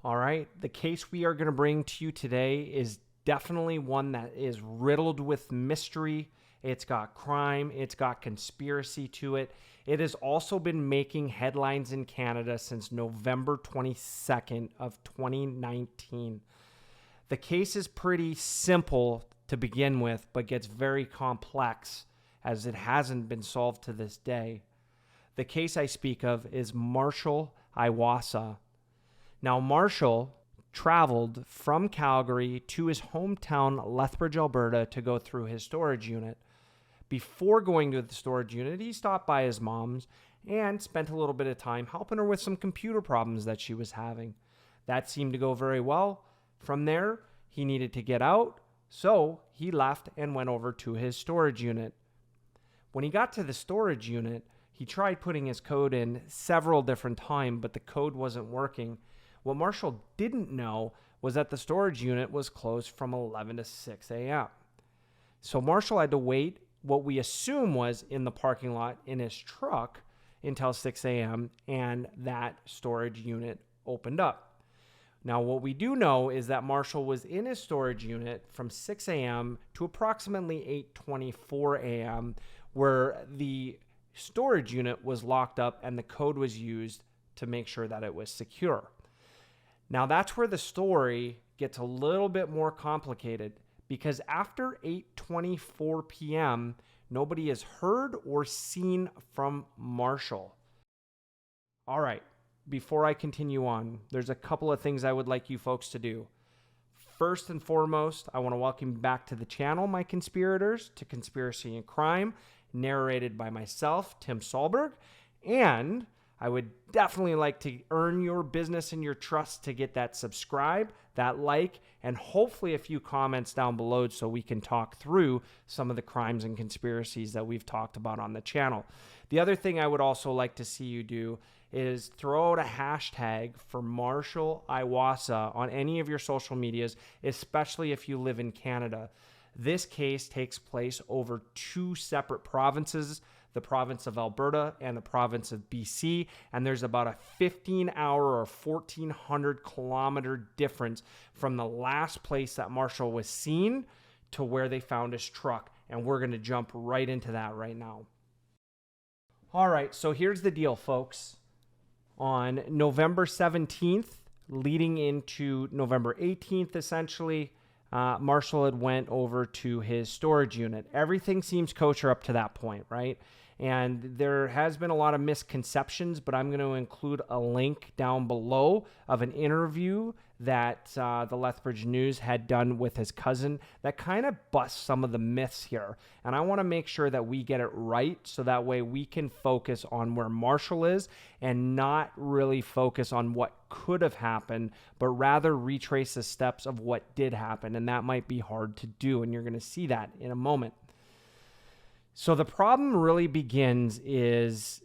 All right, the case we are going to bring to you today is definitely one that is riddled with mystery. It's got crime, it's got conspiracy to it. It has also been making headlines in Canada since November 22nd of 2019. The case is pretty simple to begin with, but gets very complex as it hasn't been solved to this day. The case I speak of is Marshal Iwaasa. Now, Marshal traveled from Calgary to his hometown, Lethbridge, Alberta, to go through his storage unit. Before going to the storage unit, he stopped by his mom's and spent a little bit of time helping her with some computer problems that she was having. That seemed to go very well. From there, he needed to get out, so he left and went over to his storage unit. When he got to the storage unit, he tried putting his code in several different times, but the code wasn't working. What Marshall didn't know was that the storage unit was closed from 11 to 6 a.m. So Marshall had to wait what we assume was in the parking lot in his truck until 6 a.m. and that storage unit opened up. Now, what we do know is that Marshall was in his storage unit from 6 a.m. to approximately 8:24 a.m., where the storage unit was locked up and the code was used to make sure that it was secure. Now, that's where the story gets a little bit more complicated, because after 8:24 p.m., nobody has heard or seen from Marshall. All right, before I continue on, there's a couple of things I would like you folks to do. First and foremost, I want to welcome you back to the channel, my conspirators, to Conspiracy and Crime, narrated by myself, Tim Solberg, and I would definitely like to earn your business and your trust to get that subscribe, that like, and hopefully a few comments down below so we can talk through some of the crimes and conspiracies that we've talked about on the channel. The other thing I would also like to see you do is throw out a hashtag for Marshal Iwaasa on any of your social medias, especially if you live in Canada. This case takes place over two separate provinces, the province of Alberta and the province of BC, and there's about a 15-hour or 1,400 kilometer difference from the last place that Marshall was seen to where they found his truck, and we're going to jump right into that right now. All right, so here's the deal, folks. On November 17th, leading into November 18th, essentially, Marshall had went over to his storage unit. Everything seems kosher up to that point, right? And there has been a lot of misconceptions, but I'm going to include a link down below of an interview that the Lethbridge News had done with his cousin that kind of busts some of the myths here. And I want to make sure that we get it right so that way we can focus on where Marshall is and not really focus on what could have happened, but rather retrace the steps of what did happen. And that might be hard to do, and you're going to see that in a moment. So the problem really begins is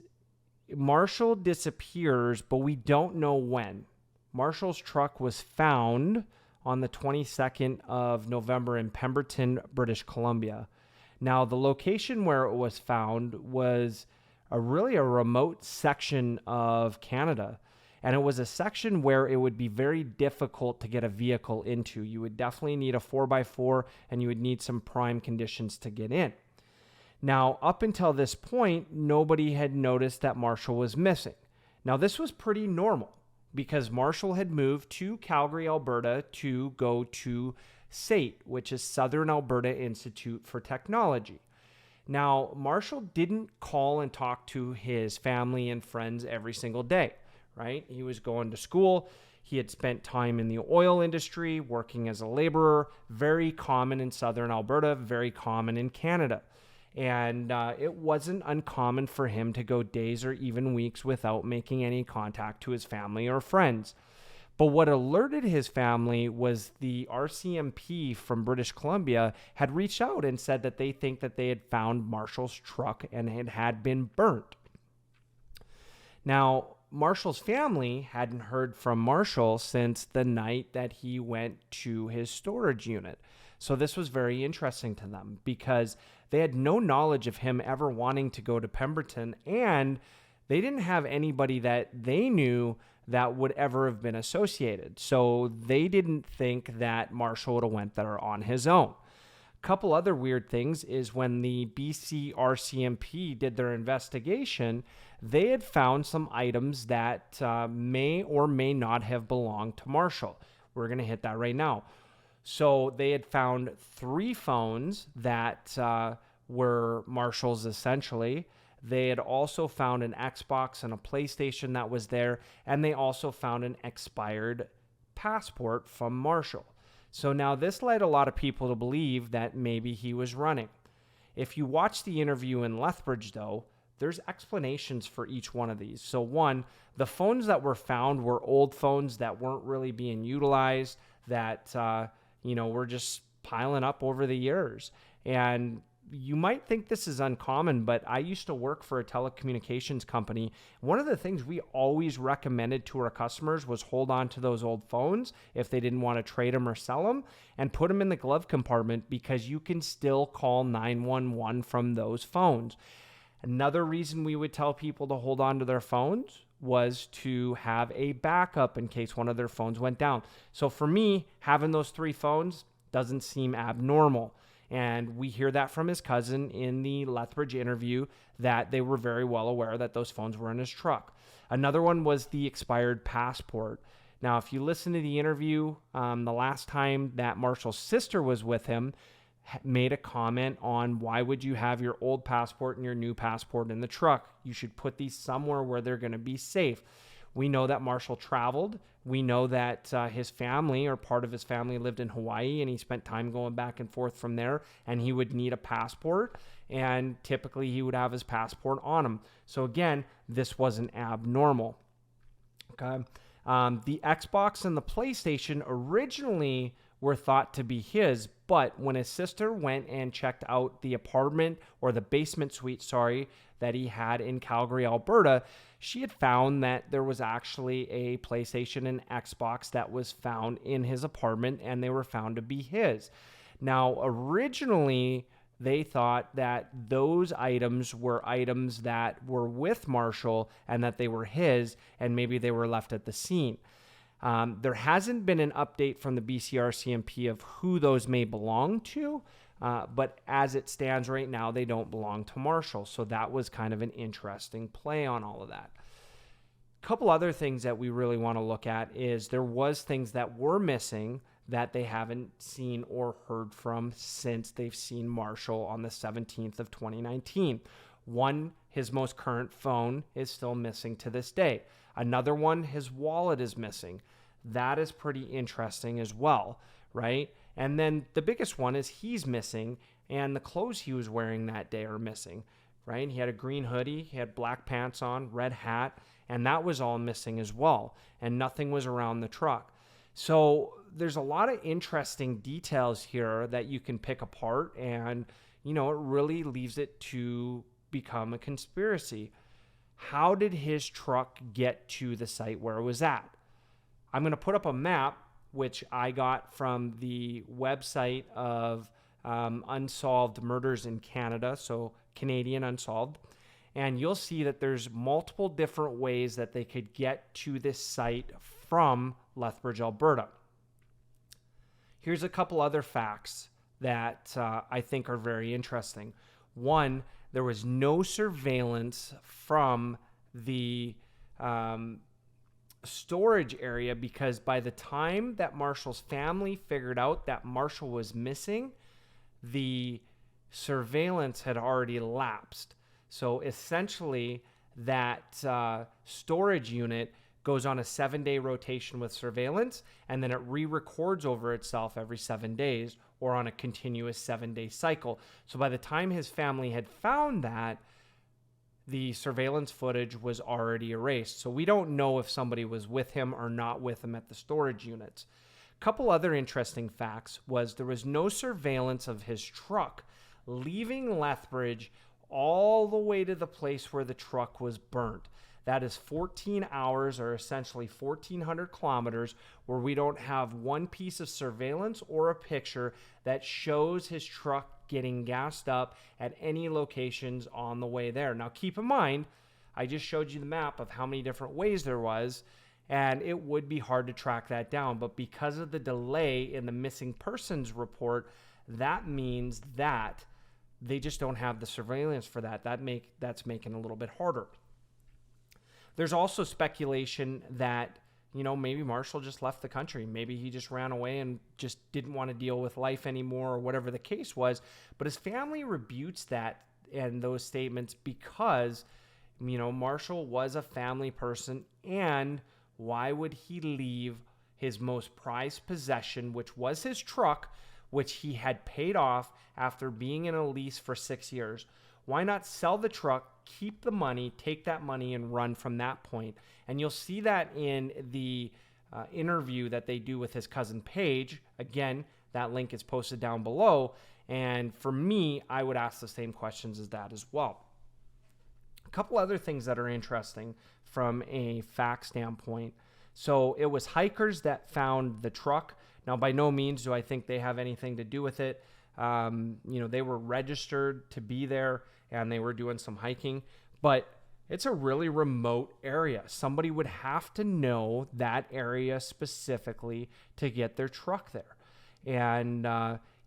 Marshall disappears, but we don't know when. Marshall's truck was found on the 22nd of November in Pemberton, British Columbia. Now, the location where it was found was really a remote section of Canada. And it was a section where it would be very difficult to get a vehicle into. You would definitely need a 4x4 and you would need some prime conditions to get in. Now, up until this point, nobody had noticed that Marshall was missing. Now, this was pretty normal because Marshall had moved to Calgary, Alberta to go to SAIT, which is Southern Alberta Institute for Technology. Now, Marshall didn't call and talk to his family and friends every single day, right? He was going to school. He had spent time in the oil industry, working as a laborer, very common in Southern Alberta, very common in Canada. And it wasn't uncommon for him to go days or even weeks without making any contact to his family or friends. But what alerted his family was the RCMP from British Columbia had reached out and said that they think that they had found Marshall's truck and it had been burnt. Now, Marshall's family hadn't heard from Marshall since the night that he went to his storage unit. So this was very interesting to them because they had no knowledge of him ever wanting to go to Pemberton, and they didn't have anybody that they knew that would ever have been associated. So they didn't think that Marshall would have went there on his own. A couple other weird things is when the BC RCMP did their investigation, they had found some items that may or may not have belonged to Marshall. We're going to hit that right now. So they had found 3 phones that were Marshall's essentially. They had also found an Xbox and a PlayStation that was there, and they also found an expired passport from Marshall. So now this led a lot of people to believe that maybe he was running. If you watch the interview in Lethbridge, though, there's explanations for each one of these. So one, the phones that were found were old phones that weren't really being utilized, that, were just piling up over the years. And you might think this is uncommon, but I used to work for a telecommunications company. One of the things we always recommended to our customers was hold on to those old phones if they didn't want to trade them or sell them, and put them in the glove compartment because you can still call 911 from those phones. Another reason we would tell people to hold on to their phones was to have a backup in case one of their phones went down. So for me, having those 3 phones doesn't seem abnormal. And we hear that from his cousin in the Lethbridge interview, that they were very well aware that those phones were in his truck. Another one was the expired passport. Now, if you listen to the interview, the last time that Marshall's sister was with him, made a comment on, why would you have your old passport and your new passport in the truck? You should put these somewhere where they're going to be safe. We know that Marshall traveled. We know that his family, or part of his family, lived in Hawaii, and he spent time going back and forth from there, and he would need a passport, and typically he would have his passport on him. So again, this wasn't abnormal. Okay. The Xbox and the PlayStation originally were thought to be his, but when his sister went and checked out the apartment, or the basement suite, that he had in Calgary, Alberta, she had found that there was actually a PlayStation and Xbox that was found in his apartment, and they were found to be his. Now, originally, they thought that those items were items that were with Marshall and that they were his, and maybe they were left at the scene. There hasn't been an update from the BCRCMP of who those may belong to, but as it stands right now, they don't belong to Marshall. So that was kind of an interesting play on all of that. A couple other things that we really want to look at is there was things that were missing that they haven't seen or heard from since they've seen Marshall on the 17th of 2019. One, his most current phone is still missing to this day. Another one, his wallet is missing. That is pretty interesting as well, right? And then the biggest one is he's missing, and the clothes he was wearing that day are missing, right? He had a green hoodie, he had black pants on, red hat, and that was all missing as well. And nothing was around the truck. So there's a lot of interesting details here that you can pick apart, and, it really leaves it to become a conspiracy. How did his truck get to the site where it was at? I'm going to put up a map, which I got from the website of Unsolved Murders in Canada, so Canadian Unsolved. And you'll see that there's multiple different ways that they could get to this site from Lethbridge, Alberta. Here's a couple other facts that I think are very interesting. One, there was no surveillance from the storage area, because by the time that Marshall's family figured out that Marshall was missing, the surveillance had already lapsed. So essentially, that storage unit goes on a 7-day rotation with surveillance, and then it re-records over itself every 7 days, or on a continuous 7-day cycle. So by the time his family had found that, the surveillance footage was already erased. So we don't know if somebody was with him or not with him at the storage units. A couple other interesting facts was there was no surveillance of his truck leaving Lethbridge all the way to the place where the truck was burnt. That is 14 hours, or essentially 1,400 kilometers, where we don't have one piece of surveillance or a picture that shows his truck getting gassed up at any locations on the way there. Now, keep in mind, I just showed you the map of how many different ways there was, and it would be hard to track that down. But because of the delay in the missing persons report, that means that they just don't have the surveillance for that. That's making it a little bit harder. There's also speculation that, maybe Marshall just left the country. Maybe he just ran away and just didn't want to deal with life anymore, or whatever the case was. But his family rebukes that and those statements because, Marshall was a family person, and why would he leave his most prized possession, which was his truck, which he had paid off after being in a lease for 6 years? Why not sell the truck, keep the money, take that money, and run from that point? And you'll see that in the interview that they do with his cousin Paige. Again, that link is posted down below. And for me, I would ask the same questions as that as well. A couple other things that are interesting from a fact standpoint. So it was hikers that found the truck. Now, by no means do I think they have anything to do with it. They were registered to be there and they were doing some hiking, but it's a really remote area. Somebody would have to know that area specifically to get their truck there. And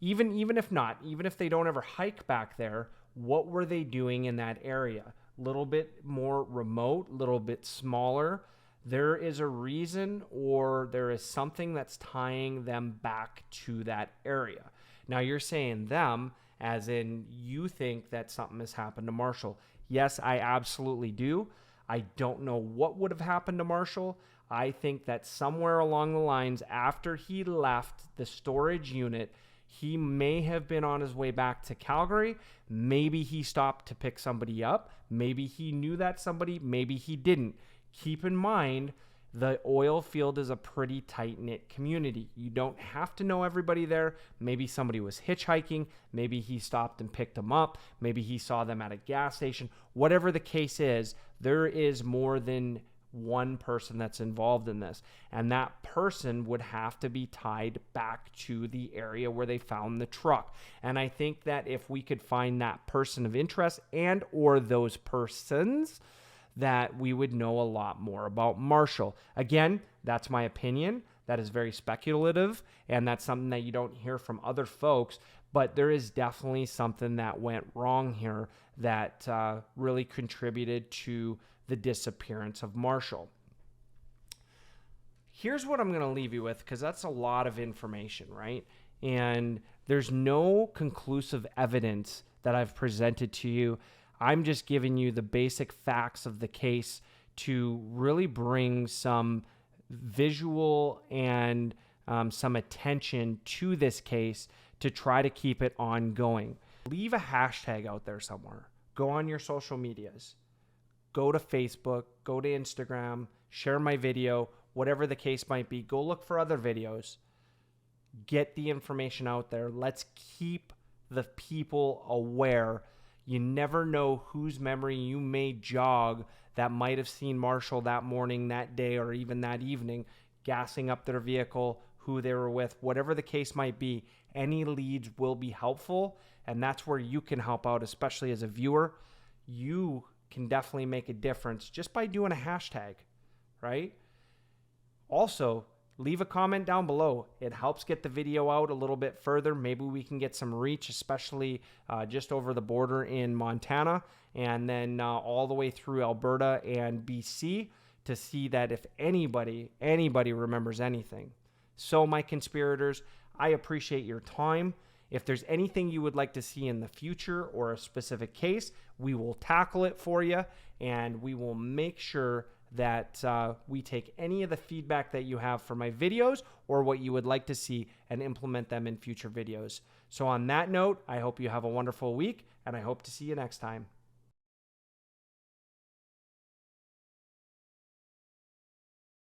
even if they don't ever hike back there, what were they doing in that area? A little bit more remote, a little bit smaller. There is a reason, or there is something that's tying them back to that area. Now, you're saying them as in you think that something has happened to Marshall. Yes, I absolutely do. I don't know what would have happened to Marshall. I think that somewhere along the lines, after he left the storage unit, he may have been on his way back to Calgary. Maybe he stopped to pick somebody up. Maybe he knew that somebody, maybe he didn't. Keep in mind, the oil field is a pretty tight-knit community. You don't have to know everybody there. Maybe somebody was hitchhiking. Maybe he stopped and picked them up. Maybe he saw them at a gas station. Whatever the case is, there is more than one person that's involved in this. And that person would have to be tied back to the area where they found the truck. And I think that if we could find that person of interest and or those persons, that we would know a lot more about Marshall. Again, that's my opinion. That is very speculative, and that's something that you don't hear from other folks, but there is definitely something that went wrong here that really contributed to the disappearance of Marshall. Here's what I'm going to leave you with, because that's a lot of information, right? And there's no conclusive evidence that I've presented to you. I'm just giving you the basic facts of the case to really bring some visual and some attention to this case to try to keep it ongoing. Leave a hashtag out there somewhere. Go on your social medias. Go to Facebook, go to Instagram, share my video, whatever the case might be. Go look for other videos. Get the information out there. Let's keep the people aware. You never know whose memory you may jog that might have seen Marshall that morning, that day, or even that evening, gassing up their vehicle, who they were with, whatever the case might be. Any leads will be helpful, and that's where you can help out, especially as a viewer. You can definitely make a difference just by doing a hashtag, right? Also, leave a comment down below. It helps get the video out a little bit further. Maybe we can get some reach, especially just over the border in Montana, and then all the way through Alberta and BC, to see that if anybody remembers anything. So, my conspirators, I appreciate your time. If there's anything you would like to see in the future or a specific case, we will tackle it for you, and we will make sure that we take any of the feedback that you have for my videos or what you would like to see and implement them in future videos. So on that note, I hope you have a wonderful week, and I hope to see you next time.